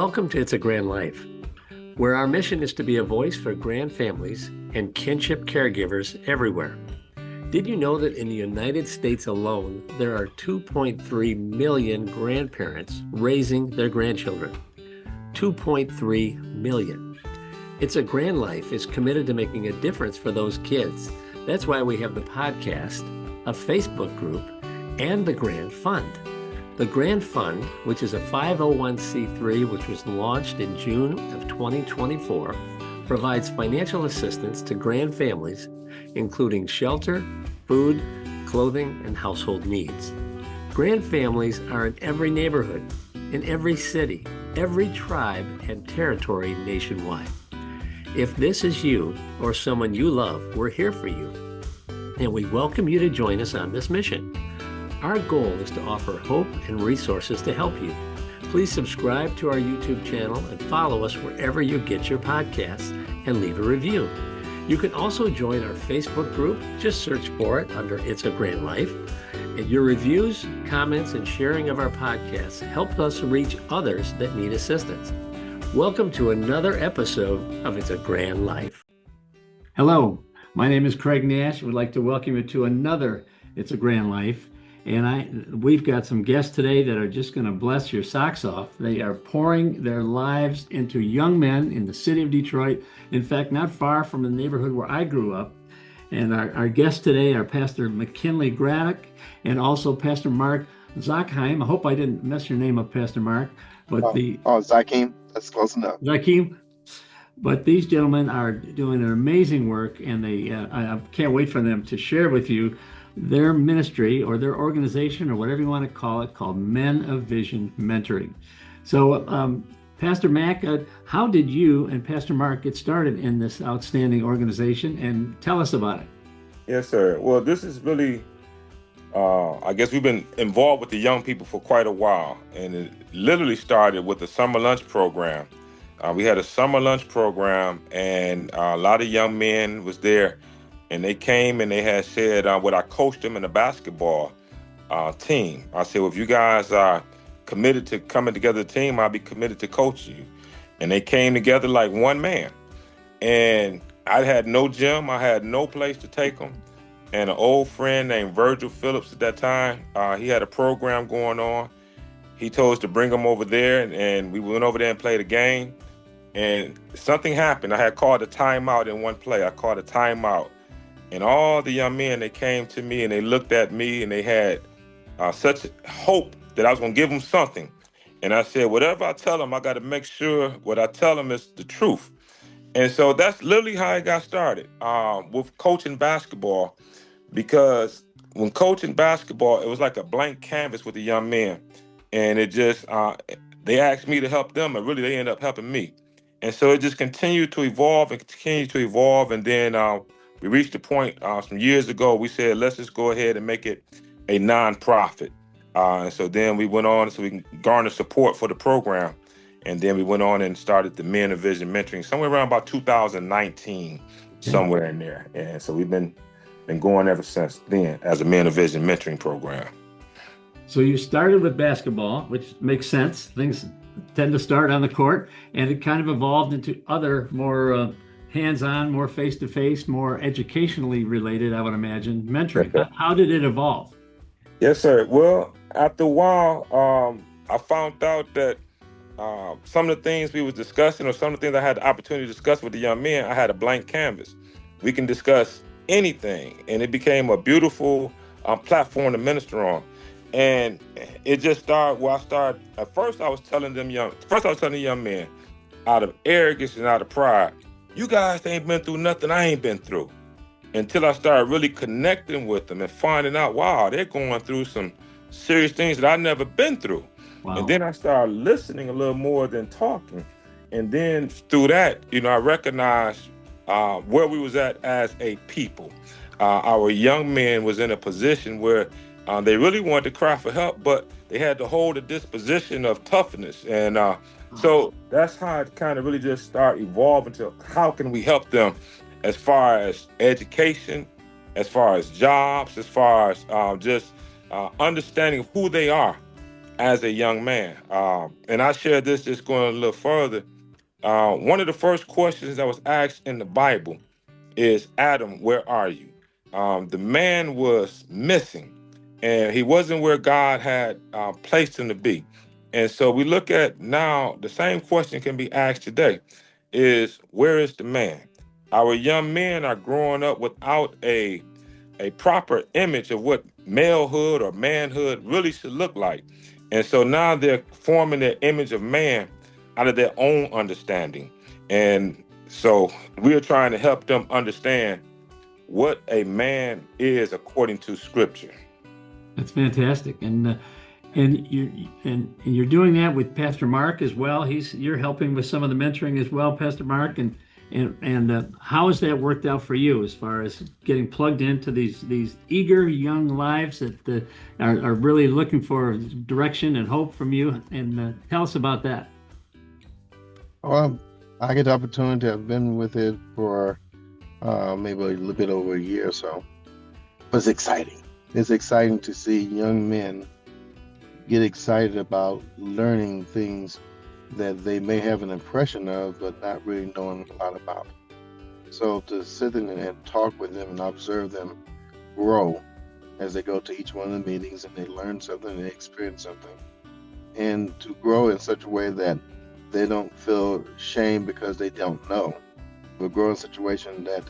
Welcome to It's a Grand Life, where our mission is to be a voice for grand families and kinship caregivers everywhere. Did you know that in the United States alone, there are 2.3 million grandparents raising their grandchildren? 2.3 million. It's a Grand Life is committed to making a difference for those kids. That's why we have the podcast, a Facebook group, and the Grand Fund. The Grand Fund, which is a 501c3 which was launched in June of 2024, provides financial assistance to grand families, including shelter, food, clothing, and household needs. Grand families are in every neighborhood, in every city, every tribe, and territory nationwide. If this is you or someone you love, we're here for you. And we welcome you to join us on this mission. Our goal is to offer hope and resources to help you. Please subscribe to our YouTube channel and follow us wherever you get your podcasts and leave a review. You can also join our Facebook group. Just search for it under It's a Grand Life. And your reviews, comments, and sharing of our podcasts help us reach others that need assistance. Welcome to another episode of It's a Grand Life. Hello, my name is Craig Nash. I would like to welcome you to another It's a Grand Life. And we've got some guests today that are just going to bless your socks off. They are pouring their lives into young men in the city of Detroit. In fact, not far from the neighborhood where I grew up. And our guests today are Pastor McKinley Graddock and also Pastor Mark Zackheim. I hope I didn't mess your name up, Pastor Mark. But Zackheim, that's close enough. Zackheim. But these gentlemen are doing an amazing work, and I can't wait for them to share with you their ministry or their organization or whatever you want to call it, called Men of Vision Mentoring. So, Pastor Mac, how did you and Pastor Mark get started in this outstanding organization, and tell us about it? Yes, sir. Well, this is really, I guess we've been involved with the young people for quite a while, and it literally started with the summer lunch program. We had a summer lunch program, and a lot of young men was there. And they came and they had said, I coached them in a basketball team. I said, well, if you guys are committed to coming together as a team, I'll be committed to coach you. And they came together like one man. And I had no gym. I had no place to take them. And an old friend named Virgil Phillips at that time, he had a program going on. He told us to bring them over there, and we went over there and played a game. And something happened. I had called a timeout in one play. I called a timeout. And all the young men, they came to me and they looked at me and they had such hope that I was going to give them something. And I said, whatever I tell them, I got to make sure what I tell them is the truth. And so that's literally how I got started with coaching basketball, because when coaching basketball, it was like a blank canvas with the young men. And it just, they asked me to help them, and really they ended up helping me. And so it just continued to evolve and continue to evolve. And then we reached the point some years ago, we said, let's just go ahead and make it a nonprofit. And so then we went on so we can garner support for the program. And then we went on and started the Men of Vision Mentoring somewhere around about 2019, somewhere in there. And so we've been going ever since then as a Men of Vision Mentoring program. So you started with basketball, which makes sense. Things tend to start on the court, and it kind of evolved into other more hands-on, more face-to-face, more educationally related, I would imagine, mentoring. How did it evolve? Yes, sir. Well, after a while, I found out that some of the things we was discussing, or some of the things I had the opportunity to discuss with the young men, I had a blank canvas. We can discuss anything, and it became a beautiful platform to minister on. And it just started where I started. At first, I was telling the young men, out of arrogance and out of pride, you guys ain't been through nothing I ain't been through. Until I started really connecting with them and finding out, wow, they're going through some serious things that I've never been through. Wow. And then I started listening a little more than talking. And then through that, I recognized where we was at as a people. Our young men was in a position where they really wanted to cry for help, but they had to hold a disposition of toughness. And so that's how it kind of really just started evolving to how can we help them as far as education, as far as jobs, as far as just understanding who they are as a young man. And I share this just going a little further. One of the first questions that was asked in the Bible is, Adam, where are you? The man was missing, and he wasn't where God had placed him to be. And so we look at now, the same question can be asked today is, where is the man? Our young men are growing up without a proper image of what malehood or manhood really should look like. And so now they're forming their image of man out of their own understanding. And so we're trying to help them understand what a man is according to scripture. That's fantastic. And you're doing that with Pastor Mark as well. You're helping with some of the mentoring as well, Pastor Mark. And how has that worked out for you as far as getting plugged into these eager young lives that are really looking for direction and hope from you? And tell us about that. Well, I get the opportunity. I've been with it for maybe a little bit over a year or so. But it's exciting. It's exciting to see young men get excited about learning things that they may have an impression of, but not really knowing a lot about. So to sit in and talk with them and observe them grow as they go to each one of the meetings and they learn something, they experience something, and to grow in such a way that they don't feel shame because they don't know, but grow in a situation that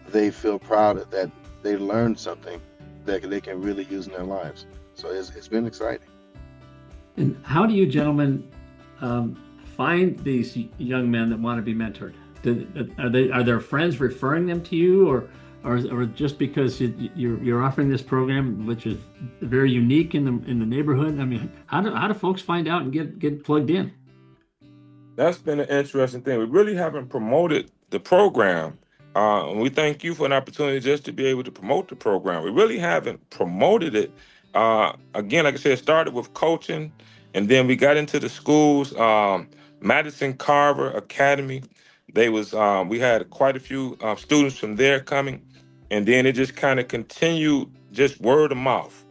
they feel proud that they learned something that they can really use in their lives. So it's been exciting. And how do you gentlemen find these young men that want to be mentored? Are their friends referring them to you, or just because you're offering this program, which is very unique in the neighborhood? I mean, how do folks find out and get plugged in? That's been an interesting thing. We really haven't promoted the program. And we thank you for an opportunity just to be able to promote the program. We really haven't promoted it. Again, like I said, it started with coaching, and then we got into the schools. Madison Carver Academy, we had quite a few students from there coming, and then it just kind of continued, just word of mouth.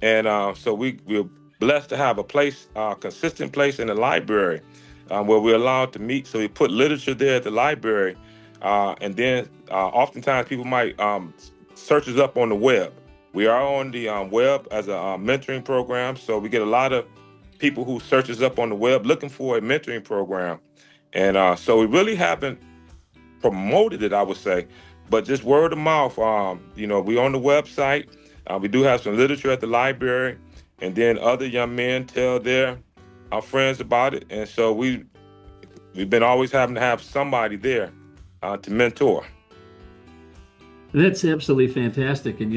And so we're blessed to have a place, consistent place in the library where we're allowed to meet. So we put literature there at the library. And then oftentimes people might search us up on the web. We are on the web as a mentoring program. So we get a lot of people who search us up on the web looking for a mentoring program. And so we really haven't promoted it, I would say, but just word of mouth. We on the website. We do have some literature at the library, and then other young men tell our friends about it. And so we've been always having to have somebody there to mentor. That's absolutely fantastic. And,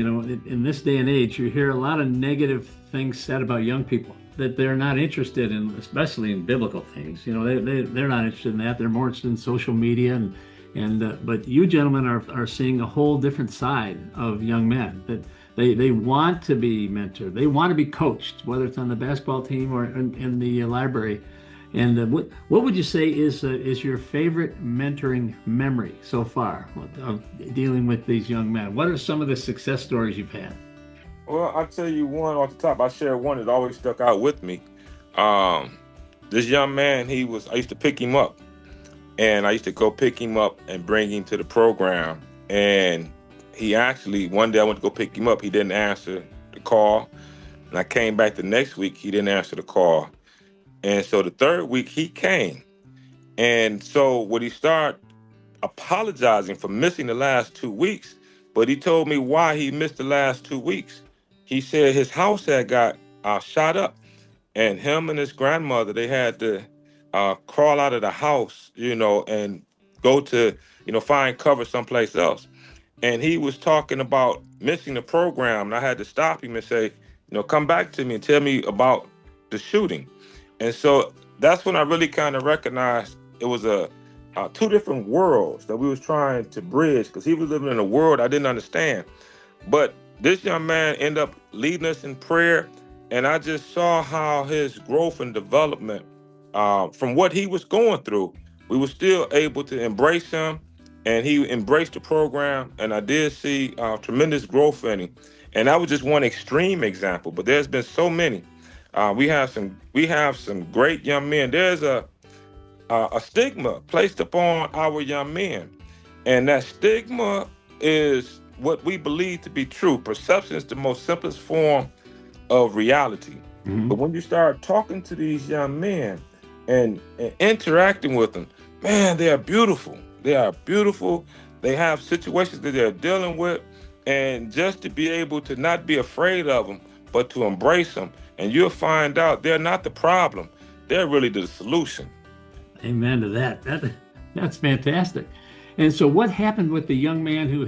in this day and age, you hear a lot of negative things said about young people, that they're not interested in, especially in biblical things. They're not interested in that. They're more interested in social media. But you gentlemen are seeing a whole different side of young men, that they want to be mentored. They want to be coached, whether it's on the basketball team or in the library. And what would you say is your favorite mentoring memory so far of dealing with these young men? What are some of the success stories you've had? Well, I'll tell you one off the top. I share one that always stuck out with me. This young man, I used to pick him up, and I used to go pick him up and bring him to the program. And he actually, one day I went to go pick him up. He didn't answer the call. And I came back the next week. He didn't answer the call. And so the third week he came. And so when he started apologizing for missing the last 2 weeks, but he told me why he missed the last 2 weeks. He said his house had got shot up, and him and his grandmother, they had to crawl out of the house, and go to, find cover someplace else. And he was talking about missing the program, and I had to stop him and say, come back to me and tell me about the shooting. And so that's when I really kind of recognized it was two different worlds that we was trying to bridge, because he was living in a world I didn't understand. But this young man ended up leading us in prayer, and I just saw how his growth and development from what he was going through, we were still able to embrace him, and he embraced the program, and I did see tremendous growth in him. And that was just one extreme example, but there's been so many. We have some great young men. There's a stigma placed upon our young men, and that stigma is what we believe to be true. Perception is the most simplest form of reality. But Mhm. when you start talking to these young men and interacting with them, man, they are beautiful. They are beautiful. They have situations that they're dealing with. And just to be able to not be afraid of them, but to embrace them, and you'll find out they're not the problem. They're really the solution. Amen to that. That's fantastic. And so, what happened with the young man who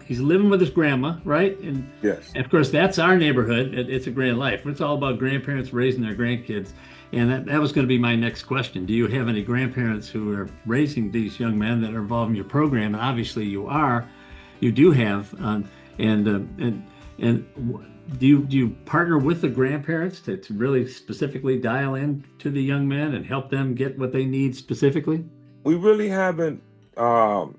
he's living with his grandma, right? Yes. And of course, that's our neighborhood. It's a Grand Life. It's all about grandparents raising their grandkids. And that was going to be my next question. Do you have any grandparents who are raising these young men that are involved in your program? And obviously, you do have. And do you partner with the grandparents to really specifically dial in to the young men and help them get what they need specifically? We really haven't um,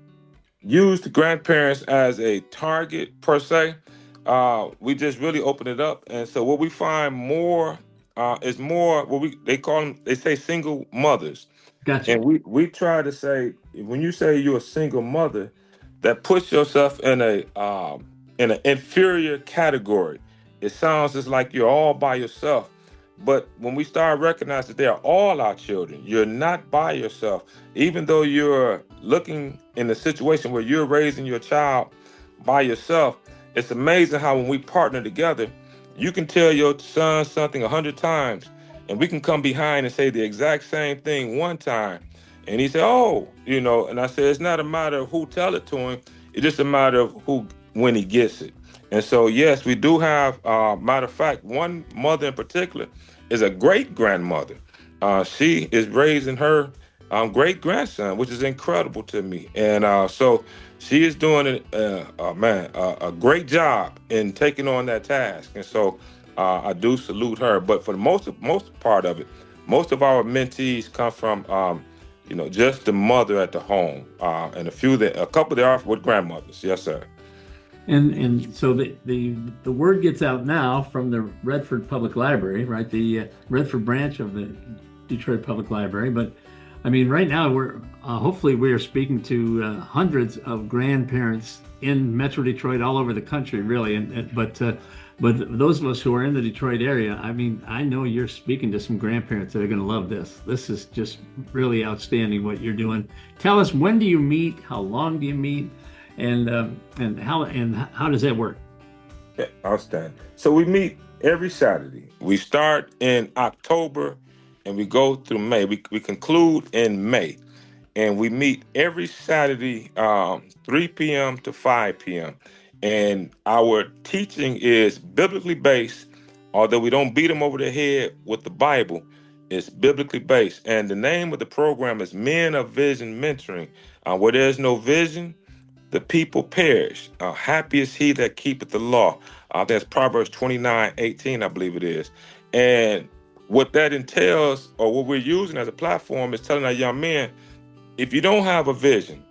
used the grandparents as a target per se. We just really open it up, and so what we find more is more what we they call them. They say single mothers, Gotcha. and we try to say when you say you're a single mother, that puts yourself in an inferior category. It sounds just like you're all by yourself. But when we start recognizing that they are all our children, you're not by yourself. Even though you're looking in a situation where you're raising your child by yourself, it's amazing how when we partner together, you can tell your son something 100 times, and we can come behind and say the exact same thing one time. And he said, "Oh, and I said, it's not a matter of who tell it to him. It's just a matter of who when he gets it." And so, yes, we do have, matter of fact, one mother in particular is a great grandmother. She is raising her great grandson, which is incredible to me. And so she is doing a great job in taking on that task. And so I do salute her. But for the most part of it, most of our mentees come from just the mother at the home, and a couple there are with grandmothers. Yes, sir. And so the word gets out now from the Redford Public Library, right? The Redford branch of the Detroit Public Library. But I mean, right now we're hopefully we are speaking to hundreds of grandparents in Metro Detroit, all over the country, really. But those of us who are in the Detroit area, I mean, I know you're speaking to some grandparents that are going to love this. This is just really outstanding what you're doing. Tell us, when do you meet? How long do you meet? And how does that work? Yeah, outstanding. So we meet every Saturday. We start in October and we go through May. We conclude in May. And we meet every Saturday, 3 p.m. to 5 p.m. And our teaching is biblically based, although we don't beat them over the head with the Bible. It's biblically based. And the name of the program is Men of Vision Mentoring. Where there's no vision, the people perish. Happy is he that keepeth the law. That's Proverbs 29:18, I believe it is. And what that entails, or what we're using as a platform, is telling our young men, if you don't have a vision,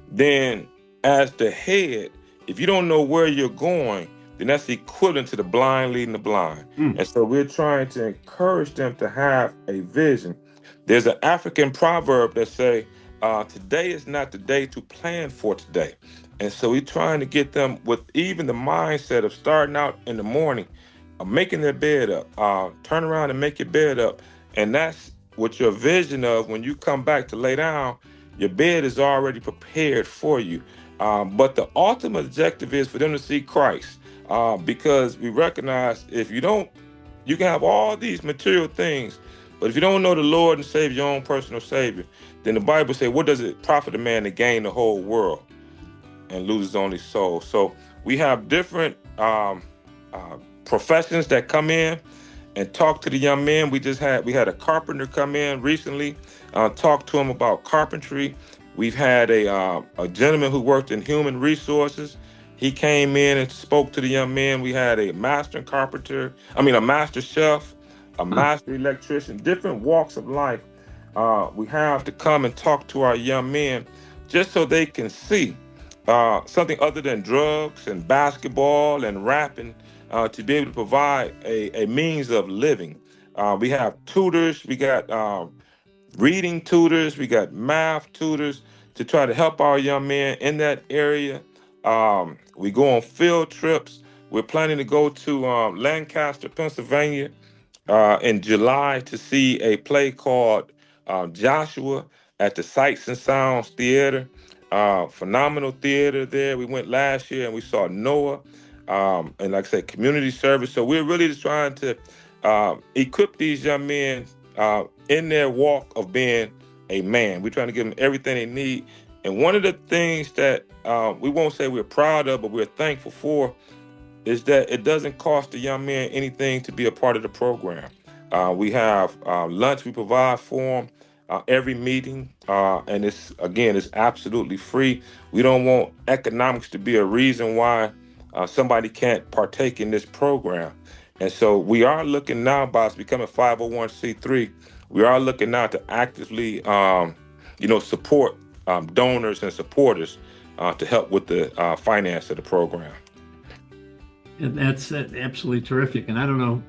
then as the head, if you don't know where you're going, then that's equivalent to the blind leading the blind. Mm. And so we're trying to encourage them to have a vision. There's an African proverb that say, today is not the day to plan for today. And so we're trying to get them with even the mindset of starting out in the morning, making their bed up, turn around and make your bed up. And that's what your vision of when you come back to lay down, your bed is already prepared for you. But the ultimate objective is for them to see Christ, because we recognize if you don't, you can have all these material things, but if you don't know the Lord and Savior, your own personal Savior, then the Bible says, what does it profit a man to gain the whole world and lose his only soul? So we have different professions that come in and talk to the young men. We had a carpenter come in recently, talk to him about carpentry. We've had a gentleman who worked in human resources. He came in and spoke to the young men. We had a master chef, a Huh. master electrician, different walks of life. We have to come and talk to our young men just so they can see something other than drugs and basketball and rapping, to be able to provide a means of living. We have tutors. We got reading tutors. We got math tutors to try to help our young men in that area. We go on field trips. We're planning to go to Lancaster, Pennsylvania, in July to see a play called Joshua at the Sights and Sounds Theater. Phenomenal theater there. We went last year and we saw Noah, and like I said, community service. So we're really just trying to equip these young men in their walk of being a man. We're trying to give them everything they need. And one of the things that we won't say we're proud of, but we're thankful for, is that it doesn't cost the young men anything to be a part of the program. We have lunch we provide for them every meeting, and it's absolutely free. We don't want economics to be a reason why somebody can't partake in this program. And so we are looking now, by us becoming 501c3, we are looking now to actively, support donors and supporters to help with the finance of the program. And that's absolutely terrific. And I don't know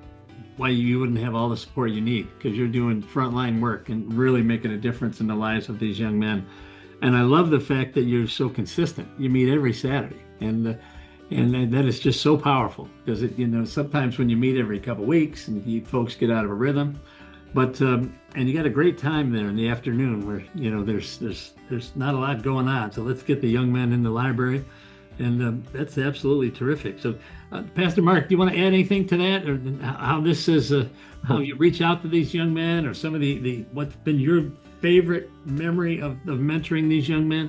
why you wouldn't have all the support you need, because you're doing frontline work and really making a difference in the lives of these young men. And I love the fact that you're so consistent. You meet every Saturday, and that is just so powerful, because sometimes when you meet every couple of weeks and folks get out of a rhythm, but and you got a great time there in the afternoon where there's not a lot going on. So let's get the young men in the library. And that's absolutely terrific. So, Pastor Mark, do you want to add anything to that, or how this is, how you reach out to these young men, or some of the what's been your favorite memory of mentoring these young men?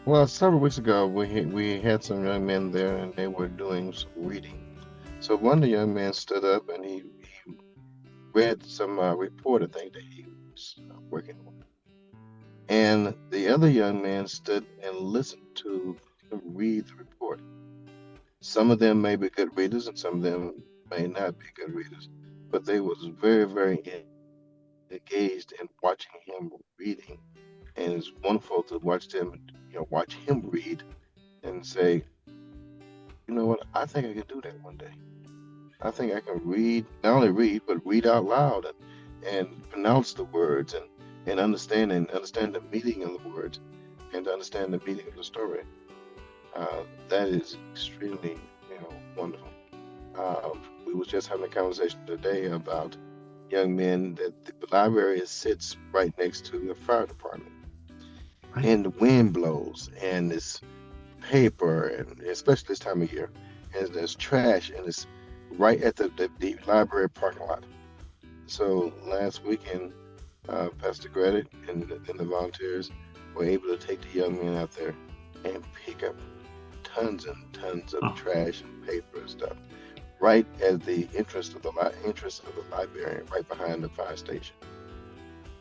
Well, several weeks ago, we had some young men there, and they were doing some reading. So one of the young men stood up and he read some report, I think, that he was working on. And the other young man stood and listened to him read the report. Some of them may be good readers and some of them may not be good readers, but they was very, very engaged in watching him reading. And it's wonderful to watch him read and say, you know what, I think I can do that one day. I think I can read, not only read, but read out loud and pronounce the words and understand the meaning of the words and understand the meaning of the story. That is extremely, wonderful. We was just having a conversation today about young men that the library sits right next to the fire department. Right. And the wind blows and it's paper, and especially this time of year, and there's trash, and it's right at the library parking lot. So last weekend, Pastor Greta and the volunteers were able to take the young men out there and pick up tons and tons of trash and paper and stuff right at the entrance of the library, right behind the fire station.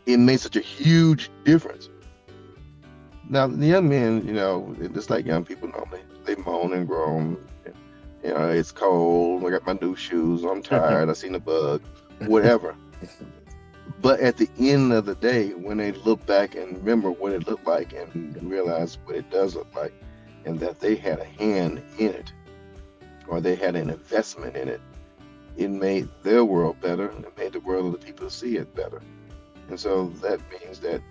It made such a huge difference. Now, the young men, just like young people normally, they moan and groan. It's cold, I got my new shoes, I'm tired, I seen a bug, whatever. But at the end of the day, when they look back and remember what it looked like and realize what it does look like, and that they had a hand in it, or they had an investment in it, it made their world better, and it made the world of the people who see it better. And so that means that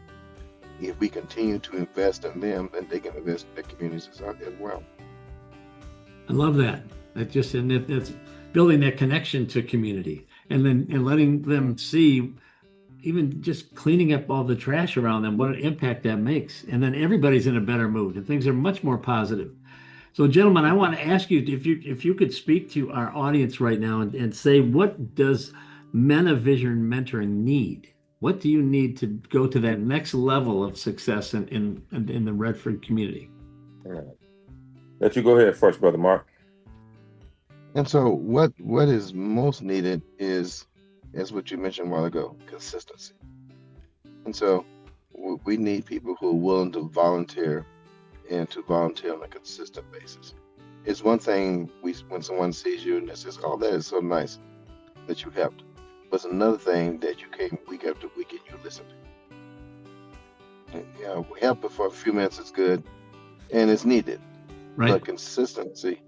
if we continue to invest in them, then they can invest in their communities as well. I love that. That's building that connection to community, and letting them see, even just cleaning up all the trash around them, what an impact that makes. And then everybody's in a better mood and things are much more positive. So, gentlemen, I want to ask you if you could speak to our audience right now and say, what does Men of Vision mentoring need? What do you need to go to that next level of success in the Redford community? All right. Let you go ahead first, Brother Mark. And so what is most needed is what you mentioned a while ago, consistency. And so we need people who are willing to volunteer and to volunteer on a consistent basis. It's one thing when someone sees you and says, oh, that is so nice that you helped. But it's another thing that you came week after week and you listened. And, help for a few minutes is good and it's needed. Right. But consistency,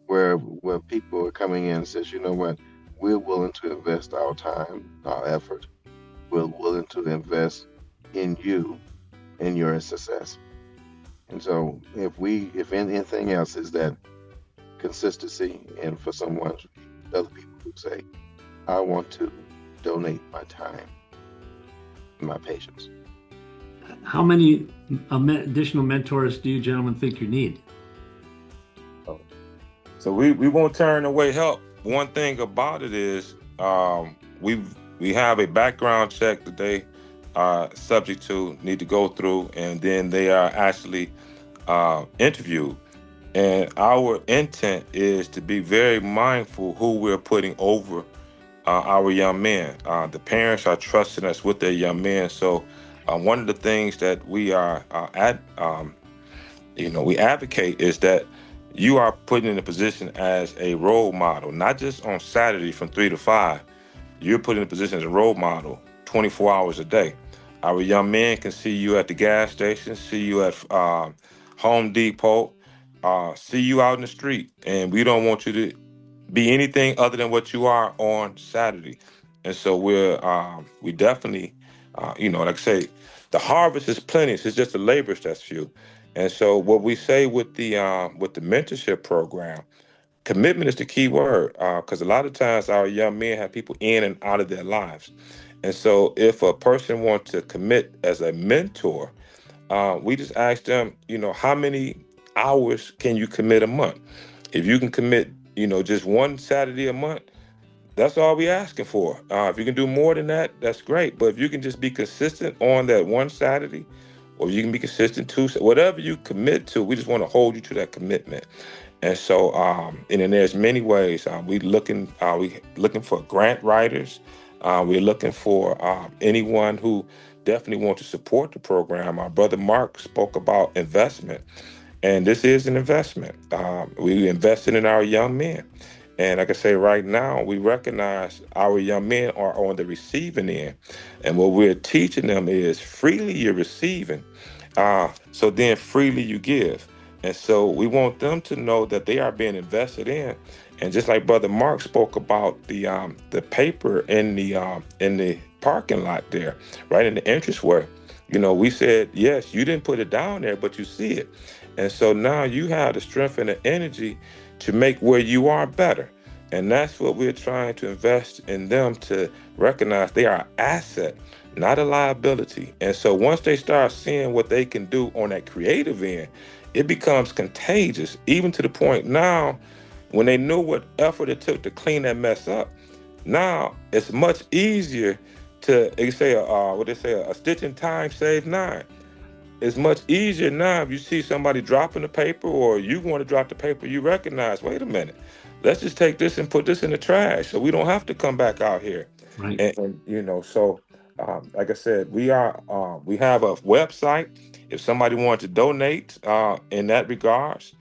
where people are coming in and says, you know what, we're willing to invest our time, our effort. We're willing to invest in you and your success. And so if anything else is that consistency, and for someone, other people who say, I want to donate my time, my patience. How many additional mentors do you gentlemen think you need? So we won't turn away help. One thing about it is we have a background check that they are subject to, need to go through, and then they are actually interviewed. And our intent is to be very mindful who we're putting over our young men. The parents are trusting us with their young men. So one of the things that we are we advocate is that you are put in a position as a role model, not just on Saturday from 3 to 5. You're put in a position as a role model 24 hours a day. Our young men can see you at the gas station, see you at Home Depot, see you out in the street, and we don't want you to be anything other than what you are on Saturday. And so we definitely, like I say, the harvest is plenty. It's just the laborers that's few. And so what we say with the mentorship program, commitment is the key word, because a lot of times our young men have people in and out of their lives. And so if a person wants to commit as a mentor, we just ask them, how many hours can you commit a month? If you can commit, just one Saturday a month, that's all we asking for. If you can do more than that, that's great. But if you can just be consistent on that one Saturday, or you can be consistent Tuesday, whatever you commit to, we just want to hold you to that commitment. And so, and then there's many ways. We looking for grant writers. We're looking for anyone who definitely wants to support the program. Our brother Mark spoke about investment, and this is an investment. We invested in our young men. And like I say, right now, we recognize our young men are on the receiving end. And what we're teaching them is freely you're receiving, so then freely you give. And so we want them to know that they are being invested in. And just like Brother Mark spoke about the paper in the parking lot there, right in the entranceway, we said, yes, you didn't put it down there, but you see it. And so now you have the strength and the energy to make where you are better. And that's what we're trying to invest in them, to recognize they are an asset, not a liability. And so once they start seeing what they can do on that creative end, it becomes contagious, even to the point now when they know what effort it took to clean that mess up. Now it's much easier to, a stitch in time save 9. It's much easier now if you see somebody dropping the paper, or you want to drop the paper, you recognize, wait a minute, let's just take this and put this in the trash so we don't have to come back out here. Right. And so like I said, we have a website. If somebody wants to donate in that regards,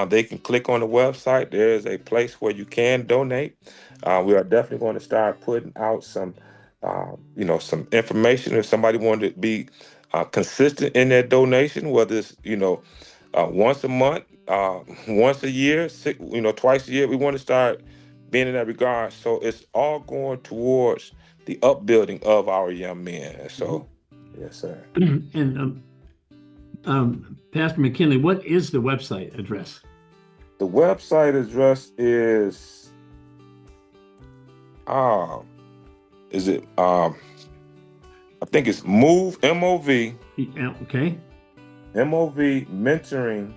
they can click on the website. There's a place where you can donate. We are definitely going to start putting out some information. If somebody wanted to be consistent in their donation, whether it's once a month, once a year, twice a year, we want to start being in that regard. So it's all going towards the upbuilding of our young men. And so, yes, sir. And Pastor McKinley, what is the website address? The website address is I think it's MOV, M-O-V. Okay. MOV mentoring.org,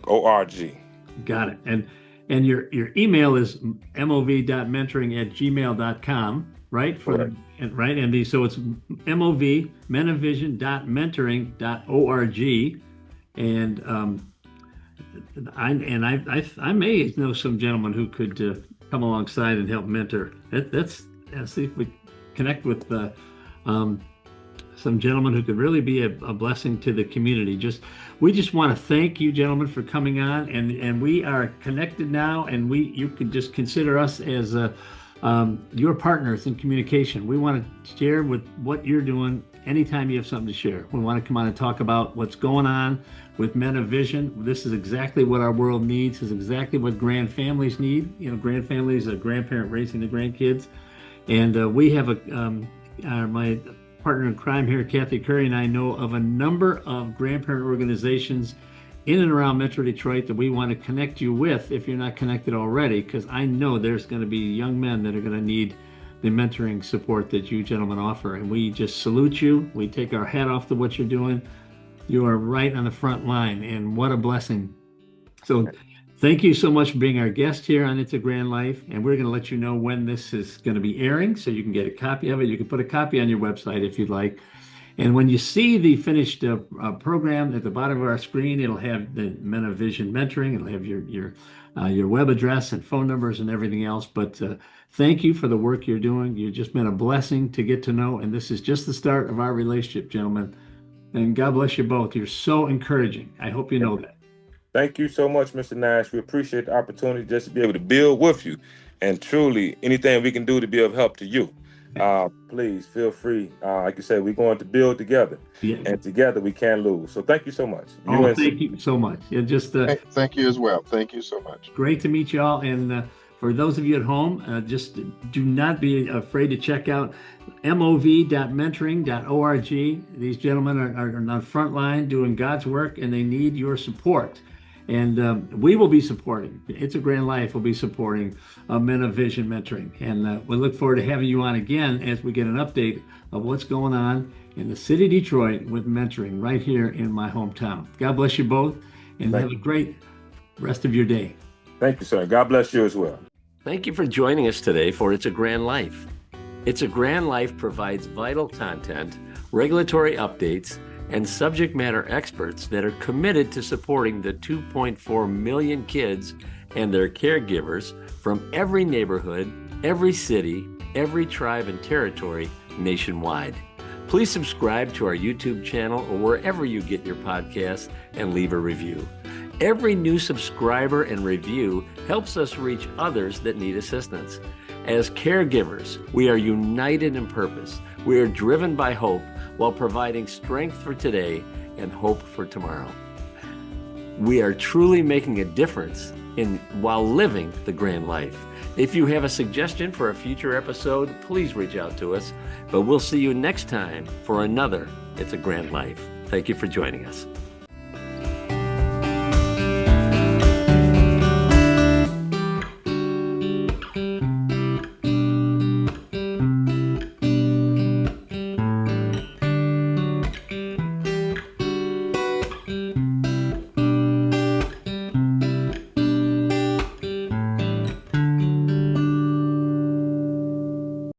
O-R-G. Got it. And your email is mov.mentoring@gmail.com, right? Correct. So it's MOV, menovision.mentoring.org. And I may know some gentleman who could come alongside and help mentor. Let's see if we connect with some gentlemen who could really be a blessing to the community. We just want to thank you, gentlemen, for coming on, and we are connected now, and you can just consider us as your partners in communication. We want to share with what you're doing anytime you have something to share. We want to come on and talk about what's going on with Men of Vision. This is exactly what our world needs. This is exactly what grand families need. You know, grand families, a grandparent raising the grandkids. And we have my partner in crime here, Kathy Curry, and I know of a number of grandparent organizations in and around Metro Detroit that we want to connect you with if you're not connected already, because I know there's going to be young men that are going to need the mentoring support that you gentlemen offer. And we just salute you. We take our hat off to what you're doing. You are right on the front line, and what a blessing. So thank you so much for being our guest here on It's a Grand Life. And we're going to let you know when this is going to be airing so you can get a copy of it. You can put a copy on your website if you'd like. And when you see the finished program at the bottom of our screen, it'll have the Men of Vision mentoring. It'll have your web address and phone numbers and everything else. But thank you for the work you're doing. You've just been a blessing to get to know. And this is just the start of our relationship, gentlemen. And God bless you both. You're so encouraging. I hope you know that. Thank you so much, Mr. Nash. We appreciate the opportunity just to be able to build with you. And truly, anything we can do to be of help to you. Please feel free. Like you said, we're going to build together, and together we can't lose. So thank you so much. Thank you so much. Just thank you as well. Thank you so much. Great to meet y'all. And for those of you at home, just do not be afraid to check out mov.mentoring.org. These gentlemen are on the front line doing God's work, and they need your support. And we will be supporting. It's a Grand Life will be supporting Men of Vision mentoring. And we look forward to having you on again as we get an update of what's going on in the city of Detroit with mentoring right here in my hometown. God bless you both, and have a great rest of your day. Thank you, sir. God bless you as well. Thank you for joining us today for It's a Grand Life. It's a Grand Life provides vital content, regulatory updates, and subject matter experts that are committed to supporting the 2.4 million kids and their caregivers from every neighborhood, every city, every tribe and territory nationwide. Please subscribe to our YouTube channel or wherever you get your podcasts and leave a review. Every new subscriber and review helps us reach others that need assistance. As caregivers, we are united in purpose. We are driven by hope while providing strength for today and hope for tomorrow. We are truly making a difference while living the grand life. If you have a suggestion for a future episode, please reach out to us. But we'll see you next time for another It's a Grand Life. Thank you for joining us.